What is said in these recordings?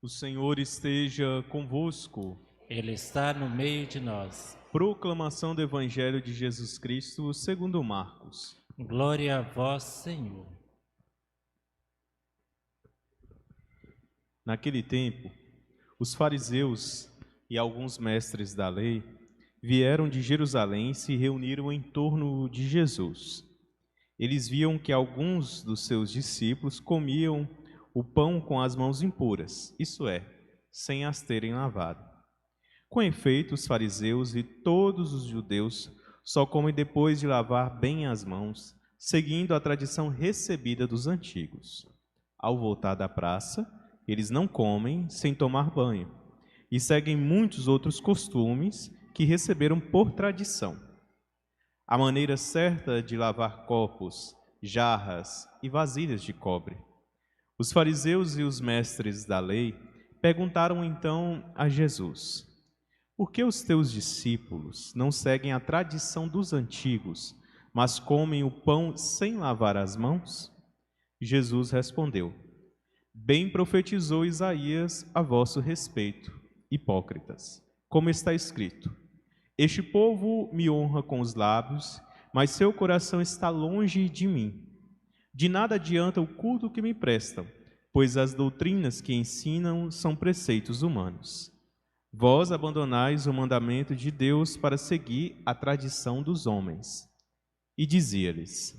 O Senhor esteja convosco. Ele está no meio de nós. Proclamação do Evangelho de Jesus Cristo segundo Marcos. Glória a vós, Senhor. Naquele tempo, os fariseus e alguns mestres da lei vieram de Jerusalém e se reuniram em torno de Jesus. Eles viam que alguns dos seus discípulos comiam o pão com as mãos impuras, isto é, sem as terem lavado. Com efeito, os fariseus e todos os judeus só comem depois de lavar bem as mãos, seguindo a tradição recebida dos antigos. Ao voltar da praça, eles não comem sem tomar banho e seguem muitos outros costumes que receberam por tradição. A maneira certa de lavar copos, jarras e vasilhas de cobre. Os fariseus e os mestres da lei perguntaram então a Jesus: por que os teus discípulos não seguem a tradição dos antigos, mas comem o pão sem lavar as mãos? Jesus respondeu: bem profetizou Isaías a vosso respeito, hipócritas. Como está escrito: este povo me honra com os lábios, mas seu coração está longe de mim. De nada adianta o culto que me prestam, pois as doutrinas que ensinam são preceitos humanos. Vós abandonais o mandamento de Deus para seguir a tradição dos homens. E dizia-lhes: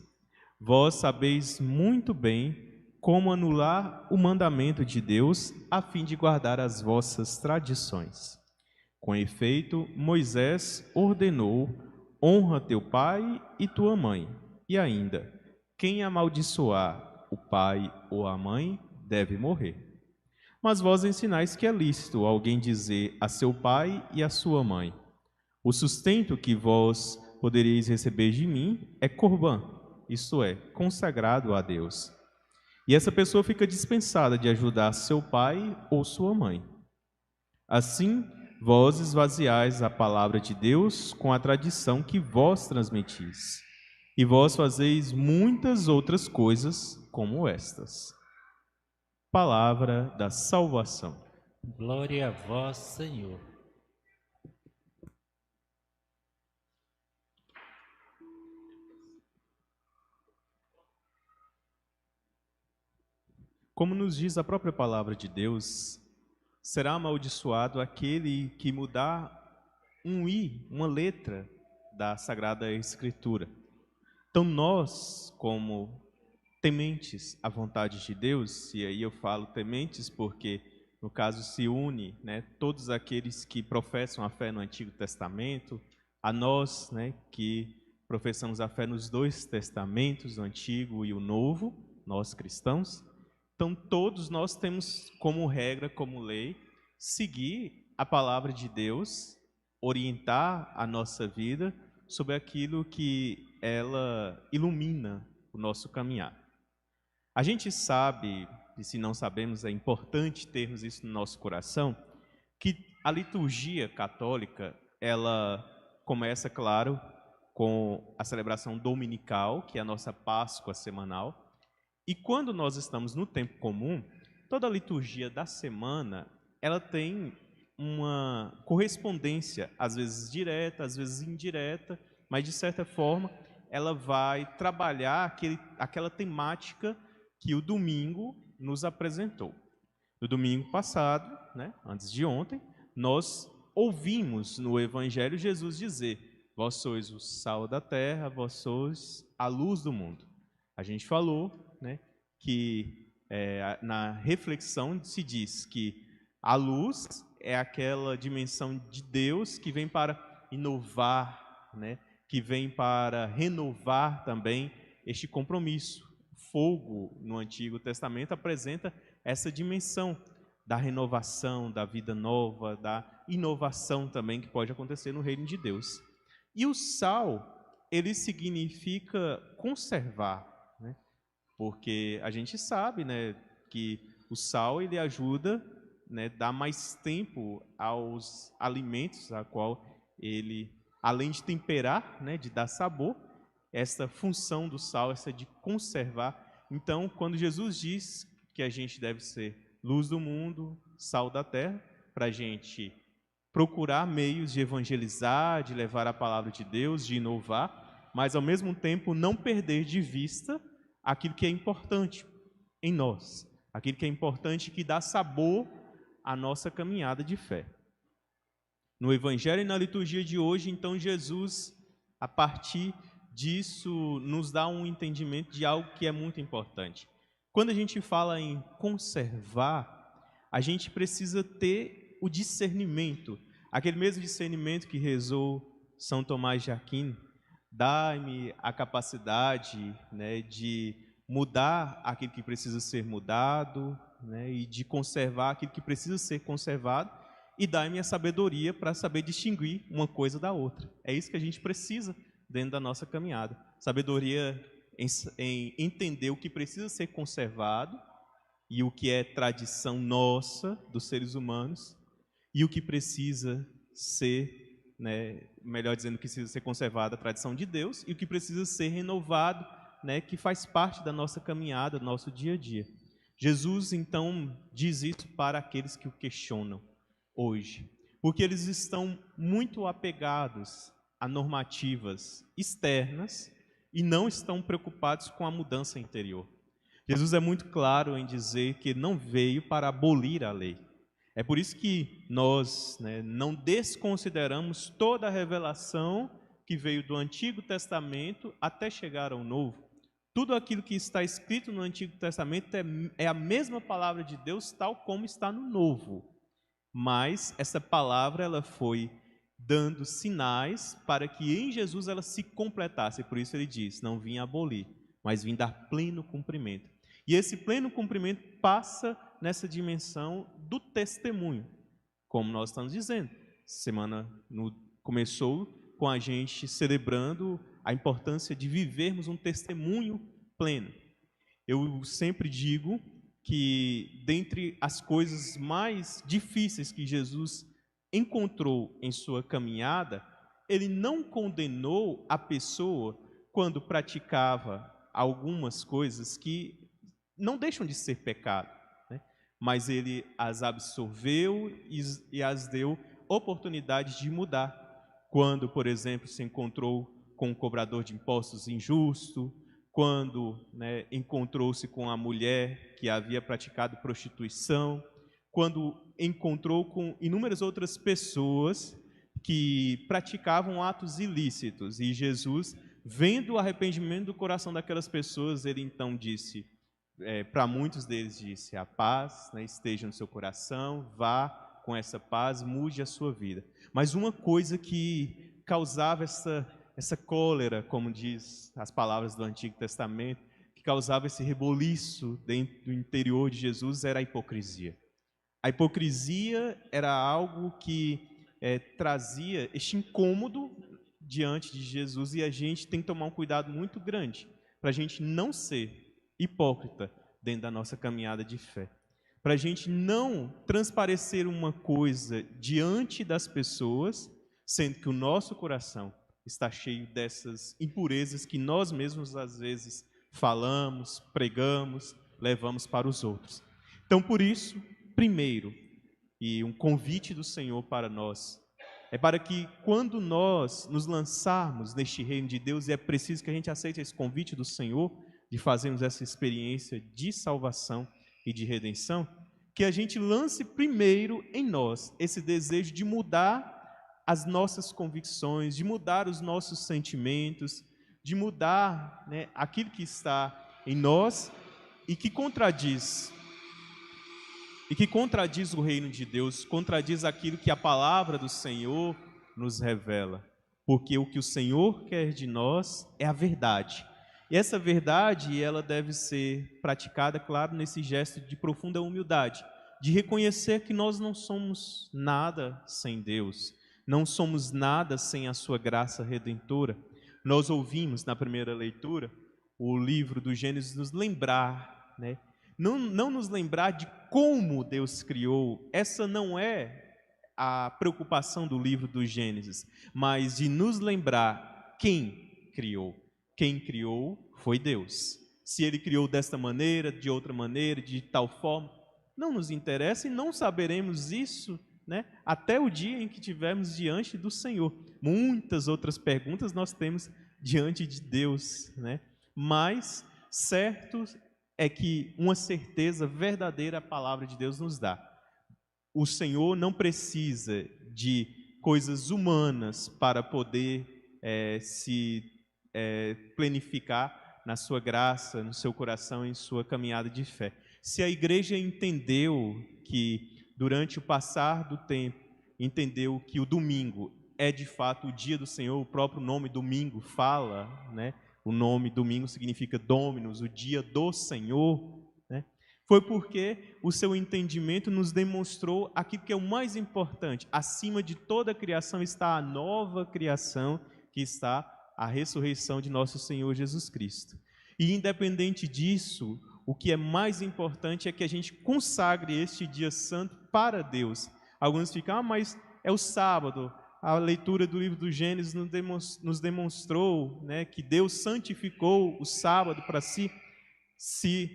vós sabeis muito bem como anular o mandamento de Deus a fim de guardar as vossas tradições. Com efeito, Moisés ordenou: honra teu pai e tua mãe. E ainda: quem amaldiçoar o pai ou a mãe deve morrer. Mas vós ensinais que é lícito alguém dizer a seu pai e a sua mãe: o sustento que vós podereis receber de mim é corbã, isto é, consagrado a Deus. E essa pessoa fica dispensada de ajudar seu pai ou sua mãe. Assim, vós esvaziais a palavra de Deus com a tradição que vós transmitis. E vós fazeis muitas outras coisas como estas. Palavra da salvação. Glória a vós, Senhor. Como nos diz a própria palavra de Deus, será amaldiçoado aquele que mudar um i, uma letra da Sagrada Escritura. Então nós, como tementes à vontade de Deus, e aí eu falo tementes porque no caso se une, todos aqueles que professam a fé no Antigo Testamento, a nós, que professamos a fé nos dois testamentos, o Antigo e o Novo, nós cristãos. Então todos nós temos como regra, como lei, seguir a palavra de Deus, orientar a nossa vida sobre aquilo que ela ilumina o nosso caminhar. A gente sabe, e se não sabemos, é importante termos isso no nosso coração, que a liturgia católica, ela começa, claro, com a celebração dominical, que é a nossa Páscoa semanal. E quando nós estamos no tempo comum, toda a liturgia da semana, ela tem uma correspondência, às vezes direta, às vezes indireta, mas de certa forma ela vai trabalhar aquela temática que o domingo nos apresentou. No domingo passado, antes de ontem, nós ouvimos no Evangelho Jesus dizer: vós sois o sal da terra, vós sois a luz do mundo. A gente falou que na reflexão se diz que a luz é aquela dimensão de Deus que vem para inovar, que vem para renovar também este compromisso. Fogo, no Antigo Testamento, apresenta essa dimensão da renovação, da vida nova, da inovação também que pode acontecer no reino de Deus. E o sal, ele significa conservar, porque a gente sabe, que o sal ele ajuda, dá mais tempo aos alimentos, a qual ele, além de temperar, de dar sabor, essa função do sal, essa de conservar. Então, quando Jesus diz que a gente deve ser luz do mundo, sal da terra, para a gente procurar meios de evangelizar, de levar a palavra de Deus, de inovar, mas ao mesmo tempo não perder de vista aquilo que é importante em nós, aquilo que é importante que dá sabor à nossa caminhada de fé. No Evangelho e na liturgia de hoje, então, Jesus, a partir disso, nos dá um entendimento de algo que é muito importante. Quando a gente fala em conservar, a gente precisa ter o discernimento, aquele mesmo discernimento que rezou São Tomás de Aquino: dá-me a capacidade, né, de mudar aquilo que precisa ser mudado, né, e de conservar aquilo que precisa ser conservado, e dá-me a sabedoria para saber distinguir uma coisa da outra. É isso que a gente precisa dentro da nossa caminhada. Sabedoria em entender o que precisa ser conservado e o que é tradição nossa, dos seres humanos, e o que precisa ser, né, melhor dizendo, que precisa ser conservado, a tradição de Deus, e o que precisa ser renovado, né, que faz parte da nossa caminhada, do nosso dia a dia. Jesus, então, diz isso para aqueles que o questionam hoje, porque eles estão muito apegados a normativas externas e não estão preocupados com a mudança interior. Jesus é muito claro em dizer que não veio para abolir a lei. É por isso que nós, né, não desconsideramos toda a revelação que veio do Antigo Testamento até chegar ao Novo. Tudo aquilo que está escrito no Antigo Testamento é a mesma palavra de Deus, tal como está no Novo. Mas essa palavra ela foi dando sinais para que em Jesus ela se completasse. Por isso ele diz: não vim abolir, mas vim dar pleno cumprimento. E esse pleno cumprimento passa nessa dimensão do testemunho, como nós estamos dizendo. Semana começou com a gente celebrando a importância de vivermos um testemunho pleno. Eu sempre digo que dentre as coisas mais difíceis que Jesus encontrou em sua caminhada, ele não condenou a pessoa quando praticava algumas coisas que não deixam de ser pecado, né? Mas ele as absorveu e as deu oportunidade de mudar. Quando, por exemplo, se encontrou com um cobrador de impostos injusto, quando, né, encontrou-se com a mulher que havia praticado prostituição, quando encontrou com inúmeras outras pessoas que praticavam atos ilícitos. E Jesus, vendo o arrependimento do coração daquelas pessoas, ele então disse, para muitos deles disse: a paz, né, esteja no seu coração, vá com essa paz, mude a sua vida. Mas uma coisa que causava essa cólera, como diz as palavras do Antigo Testamento, que causava esse reboliço dentro do interior de Jesus, era a hipocrisia. A hipocrisia era algo que trazia este incômodo diante de Jesus, e a gente tem que tomar um cuidado muito grande para a gente não ser hipócrita dentro da nossa caminhada de fé, para a gente não transparecer uma coisa diante das pessoas, sendo que o nosso coração está cheio dessas impurezas que nós mesmos às vezes falamos, pregamos, levamos para os outros. Então, por isso, primeiro, e um convite do Senhor para nós, é para que quando nós nos lançarmos neste reino de Deus, e é preciso que a gente aceite esse convite do Senhor, de fazermos essa experiência de salvação e de redenção, que a gente lance primeiro em nós esse desejo de mudar as nossas convicções, de mudar os nossos sentimentos, de mudar, né, aquilo que está em nós e que contradiz o reino de Deus, contradiz aquilo que a palavra do Senhor nos revela. Porque o que o Senhor quer de nós é a verdade. E essa verdade, ela deve ser praticada, claro, nesse gesto de profunda humildade, de reconhecer que nós não somos nada sem Deus, não somos nada sem a sua graça redentora. Nós ouvimos na primeira leitura o livro do Gênesis nos lembrar, né? Não nos lembrar de como Deus criou. Essa não é a preocupação do livro do Gênesis, mas de nos lembrar quem criou. Quem criou foi Deus. Se Ele criou desta maneira, de outra maneira, de tal forma, Não nos interessa e não saberemos isso, né, até o dia em que estivermos diante do Senhor. Muitas outras perguntas nós temos diante de Deus, né? Mas certo é que uma certeza verdadeira a palavra de Deus nos dá. O Senhor não precisa de coisas humanas para poder se planificar na sua graça, no seu coração, em sua caminhada de fé. Se a igreja entendeu que, durante o passar do tempo, entendeu que o domingo é de fato o dia do Senhor, o próprio nome domingo fala, né? O nome domingo significa Dominus, o dia do Senhor, né? Foi porque o seu entendimento nos demonstrou aquilo que é o mais importante. Acima de toda a criação está a nova criação, que está a ressurreição de nosso Senhor Jesus Cristo. E independente disso, o que é mais importante é que a gente consagre este dia santo para Deus. Alguns ficam, mas é o sábado. A leitura do livro do Gênesis nos demonstrou, né, que Deus santificou o sábado para si. Se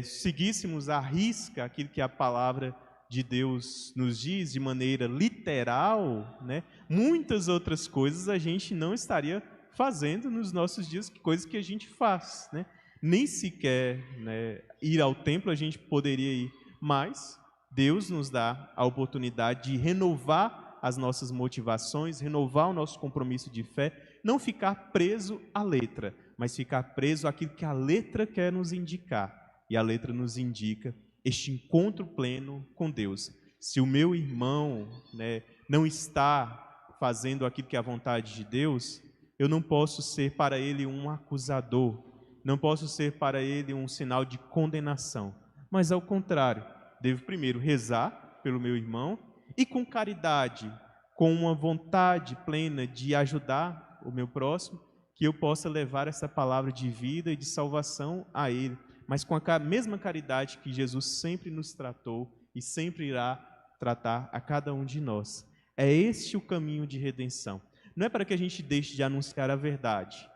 seguíssemos à risca aquilo que a palavra de Deus nos diz de maneira literal, né, muitas outras coisas a gente não estaria fazendo nos nossos dias, coisas que a gente faz, né? Nem sequer, né, ir ao templo a gente poderia ir, mas Deus nos dá a oportunidade de renovar as nossas motivações, renovar o nosso compromisso de fé, não ficar preso à letra, mas ficar preso àquilo que a letra quer nos indicar. E a letra nos indica este encontro pleno com Deus. Se o meu irmão, né, não está fazendo aquilo que é a vontade de Deus, eu não posso ser para ele um acusador, não posso ser para ele um sinal de condenação, mas ao contrário, devo primeiro rezar pelo meu irmão e com caridade, com uma vontade plena de ajudar o meu próximo, que eu possa levar essa palavra de vida e de salvação a ele, mas com a mesma caridade que Jesus sempre nos tratou e sempre irá tratar a cada um de nós. É este o caminho de redenção. Não é para que a gente deixe de anunciar a verdade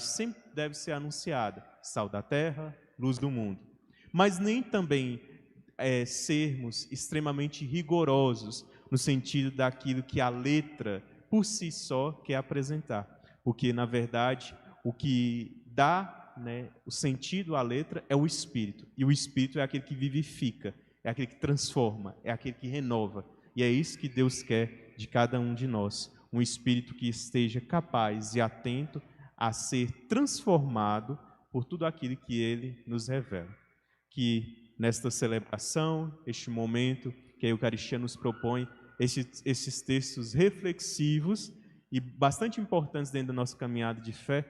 sempre deve ser anunciada, sal da terra, luz do mundo, mas nem também sermos extremamente rigorosos no sentido daquilo que a letra por si só quer apresentar, porque na verdade o que dá, né, o sentido à letra é o Espírito, e o Espírito é aquele que vivifica, é aquele que transforma, é aquele que renova, e é isso que Deus quer de cada um de nós, um Espírito que esteja capaz e atento a ser transformado por tudo aquilo que Ele nos revela. Que nesta celebração, este momento que a Eucaristia nos propõe, esses textos reflexivos e bastante importantes dentro da nossa caminhada de fé,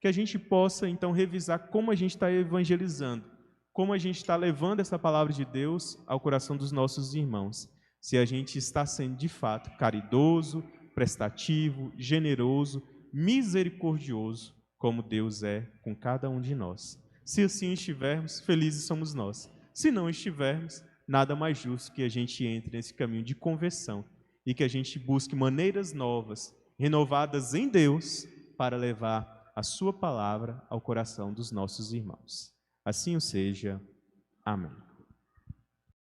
que a gente possa então revisar como a gente está evangelizando, como a gente está levando essa palavra de Deus ao coração dos nossos irmãos. Se a gente está sendo de fato caridoso, prestativo, generoso, misericordioso, como Deus é com cada um de nós. Se assim estivermos, felizes somos nós. Se não estivermos, nada mais justo que a gente entre nesse caminho de conversão e que a gente busque maneiras novas, renovadas em Deus, para levar a sua palavra ao coração dos nossos irmãos. Assim o seja. Amém.